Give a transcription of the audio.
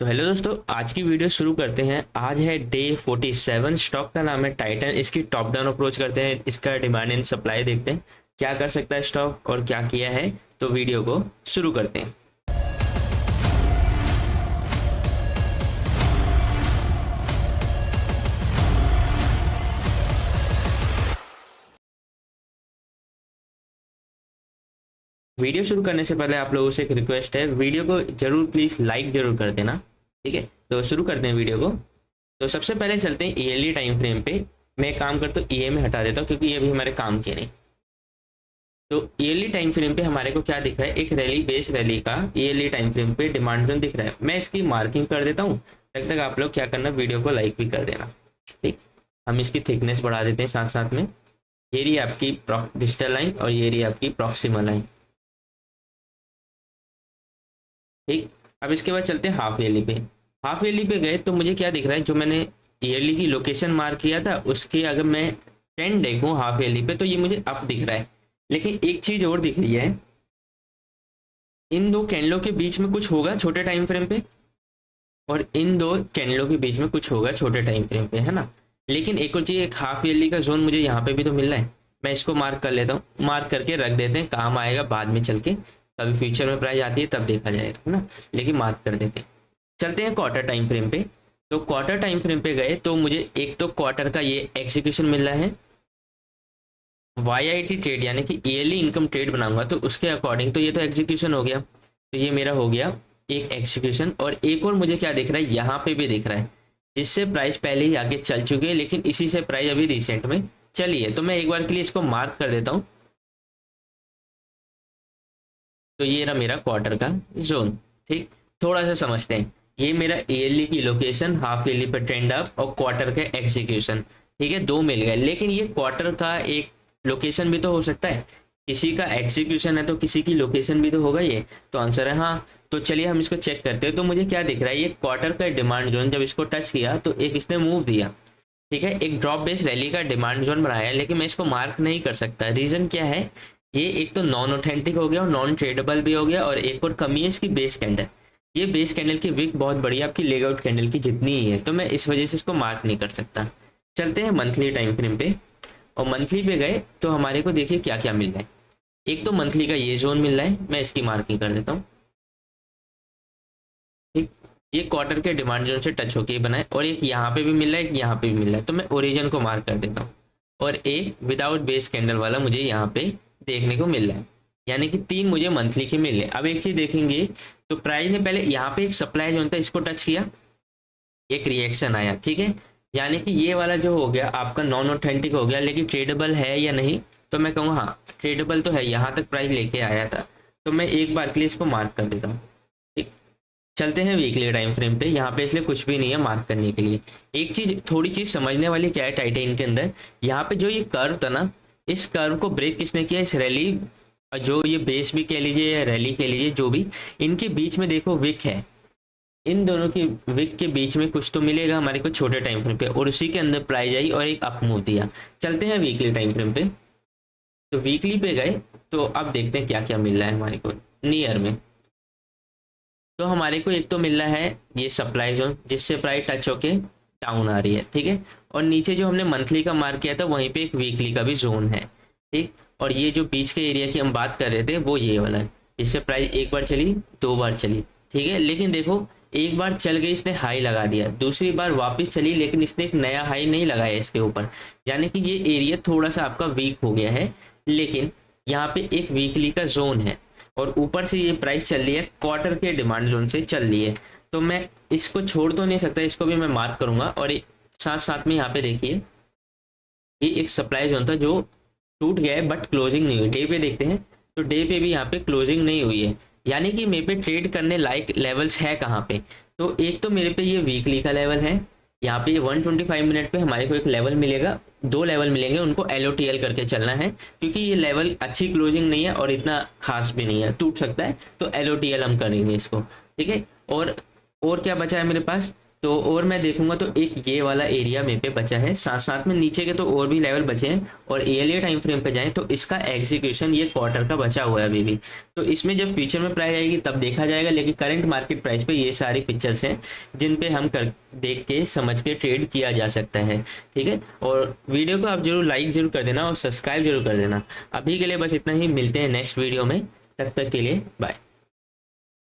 तो हेलो दोस्तों, आज की वीडियो शुरू करते हैं। आज है डे 47। स्टॉक का नाम है टाइटन। इसकी टॉप डाउन अप्रोच करते हैं, इसका डिमांड एंड सप्लाई देखते हैं क्या कर सकता है स्टॉक और क्या किया है। तो वीडियो को शुरू करते हैं। वीडियो शुरू करने से पहले आप लोगों से एक रिक्वेस्ट है, वीडियो को जरूर प्लीज़ लाइक जरूर कर देना। ठीक है, तो शुरू करते हैं वीडियो को। तो सबसे पहले चलते हैं ईयरली टाइम फ्रेम पे। मैं एक काम करता हूँ, ई में हटा देता हूँ क्योंकि ये भी हमारे काम के नहीं। तो ईयरली टाइम फ्रेम पे हमारे को क्या दिख रहा है, एक रैली बेस रैली का ईयरली टाइम फ्रेम पे डिमांड जोन दिख रहा है। मैं इसकी मार्किंग कर देता हूँ, तब तक आप लोग क्या करना, वीडियो को लाइक भी कर देना। ठीक, हम इसकी थिकनेस बढ़ा देते हैं साथ साथ में। ये रही आपकी डिजिटल लाइन और ये रही आपकी प्रॉक्सिमल लाइन। ठीक, अब इसके बाद चलते हैं हाफ ईयरली पे। हाफ ईयरली पे गए तो मुझे क्या दिख रहा है, जो मैंने ईयरली की लोकेशन मार्क किया था उसके अगर मैं ट्रेंड देखूँ हाफ ईयरली पे तो ये मुझे अप दिख रहा है। लेकिन एक चीज और दिख रही है, इन दो कैंडलों के बीच में कुछ होगा छोटे टाइम फ्रेम पे, और इन दो कैंडलों के बीच में कुछ होगा छोटे टाइम फ्रेम पे, है ना। लेकिन एक और चीज, एक हाफ ईयरली का जोन मुझे यहाँ पे भी तो मिल रहा है। मैं इसको मार्क कर लेता हूँ, मार्क करके रख देते हैं, काम आएगा बाद में चल के, कभी फ्यूचर में प्राइस आती है तब देखा जाएगा, है ना। लेकिन मार्क कर देते हैं। चलते हैं क्वार्टर टाइम फ्रेम पे। तो क्वार्टर टाइम फ्रेम पे गए तो मुझे एक तो क्वार्टर का ये एग्जीक्यूशन मिल रहा है, YIT ट्रेड यानी कि ईयरली इनकम ट्रेड बनाऊंगा तो उसके अकॉर्डिंग। तो ये तो एग्जीक्यूशन हो गया, तो ये मेरा हो गया एक एग्जीक्यूशन। और एक और मुझे क्या दिख रहा है, यहाँ पे भी दिख रहा है, जिससे प्राइस पहले ही आगे चल चुके हैं, लेकिन इसी से प्राइस अभी रिसेंट में चली है। तो मैं एक बार के लिए इसको मार्क कर देता हूँ। तो ये रहा मेरा क्वार्टर का जोन। ठीक, थोड़ा सा समझते हैं। ये मेरा ईयरली की लोकेशन, हाफ ईयरली पर ट्रेंड अप और क्वार्टर का एग्जीक्यूशन। ठीक है, दो मिल गए। लेकिन ये क्वार्टर का एक लोकेशन भी तो हो सकता है, किसी का एग्जीक्यूशन है तो किसी की लोकेशन भी तो होगा ये। तो आंसर है हाँ। तो चलिए हम इसको चेक करते हैं। तो मुझे क्या दिख रहा है, ये क्वार्टर का डिमांड जोन जब इसको टच किया तो एक इसने मूव दिया। ठीक है, एक ड्रॉप बेस रैली का डिमांड जोन बनाया, लेकिन मैं इसको मार्क नहीं कर सकता। रीजन क्या है, ये एक तो नॉन ऑथेंटिक हो गया और नॉन ट्रेडेबल भी हो गया, और एक और कमी है इसकी बेस कैंडल। ये बेस कैंडल की विक बहुत बड़ी है, आपकी लेगआउट कैंडल की जितनी ही है, तो मैं इस वजह से इसको मार्क नहीं कर सकता। चलते हैं मंथली टाइम फ्रेम पे। और मंथली पे गए तो हमारे को देखिए क्या क्या मिल रहा है। एक तो मंथली का ये जोन मिल रहा है, मैं इसकी मार्किंग कर देता हूँ। ठीक, ये क्वार्टर के डिमांड जोन से टच होके बना है, और एक यहाँ पे भी मिल रहा है, एक यहाँ पे भी मिल रहा है, तो मैं ओरिजिन को मार्क कर देता हूँ। और एक विदाउट बेस कैंडल वाला मुझे यहाँ पे देखने को मिल रहा है, यानी कि तीन मुझे मंथली के मिल रहे। अब एक चीज देखेंगे, तो प्राइस ने पहले यहाँ पे एक सप्लाई जोन था, इसको टच किया, एक रिएक्शन आया। ठीक है, यानी कि ये वाला जो हो गया आपका नॉन ऑथेंटिक हो गया, लेकिन ट्रेडेबल है या नहीं, तो मैं कहूँ हाँ ट्रेडेबल तो है, यहाँ तक प्राइस लेके आया था। तो मैं एक बार के लिए इसको मार्क कर देता हूँ। ठीक, चलते हैं वीकली टाइम फ्रेम पे। यहाँ पे इसलिए कुछ भी नहीं है मार्क करने के लिए। एक चीज, थोड़ी चीज समझने वाली क्या है टाइटेन के अंदर, यहाँ पे जो ये कर्व था ना, इस कर्व को ब्रेक किसने किया, इस रैली, जो ये बेस भी कह लीजिए या रैली कह लीजिए, जो भी, इनके बीच में देखो विक है, इन दोनों की विक के बीच में कुछ तो मिलेगा हमारे को छोटे टाइम फ्रेम पे, और उसी के अंदर प्राइस आई और एक अप मूव दिया। चलते हैं वीकली टाइम फ्रेम पे। तो वीकली पे गए तो अब देखते हैं क्या क्या मिल रहा है हमारे को नियर में। तो हमारे को एक तो मिल रहा है ये सप्लाई जोन, जिससे प्राइस टच होके डाउन आ रही है। ठीक है, और नीचे जो हमने मंथली का मार्क किया था वहीं पे एक वीकली का भी जोन है। ठीक, और ये जो बीच के एरिया की हम बात कर रहे थे वो ये वाला है, जिससे प्राइस एक बार चली, दो बार चली। ठीक है, लेकिन देखो एक बार चल गई, इसने हाई लगा दिया, दूसरी बार वापस चली, लेकिन इसने एक नया हाई नहीं लगाया इसके ऊपर, यानी कि ये एरिया थोड़ा सा आपका वीक हो गया है। लेकिन यहाँ पे एक वीकली का जोन है, और ऊपर से ये प्राइस चल रही है क्वार्टर के डिमांड जोन से चल रही है, तो मैं इसको छोड़ तो नहीं सकता, इसको भी मैं मार्क करूंगा। और साथ साथ में यहाँ पे देखिए, ये एक सप्लाई जोन था जो टूट गया है, बट क्लोजिंग नहीं हुई। डे पे देखते हैं तो डे पे भी यहाँ पे क्लोजिंग नहीं हुई है, यानी कि मेरे पे ट्रेड करने लायक लेवल्स है कहाँ पे। तो एक तो मेरे पे ये वीकली का लेवल है, यहाँ पे 125 मिनट पे हमारे को एक लेवल मिलेगा, दो लेवल मिलेंगे, उनको LOTL करके चलना है, क्योंकि ये लेवल अच्छी क्लोजिंग नहीं है और इतना खास भी नहीं है, टूट सकता है, तो LOTL हम करेंगे इसको। ठीक है, और क्या बचा है मेरे पास, तो और मैं देखूंगा तो एक ये वाला एरिया मेरे पे बचा है, साथ साथ में नीचे के तो और भी लेवल बचे हैं। और ईयरली टाइम फ्रेम पे जाएं तो इसका एग्जीक्यूशन ये क्वार्टर का बचा हुआ है अभी भी। तो इसमें जब फ्यूचर में प्राइस आएगी तब देखा जाएगा, लेकिन करंट मार्केट प्राइस पे ये सारी पिक्चर्स हैं जिन पे हम कर देख के समझ के ट्रेड किया जा सकता है। ठीक है, और वीडियो को आप जरूर लाइक जरूर कर देना और सब्सक्राइब जरूर कर देना। अभी के लिए बस इतना ही, मिलते हैं नेक्स्ट वीडियो में, तब तक के लिए बाय।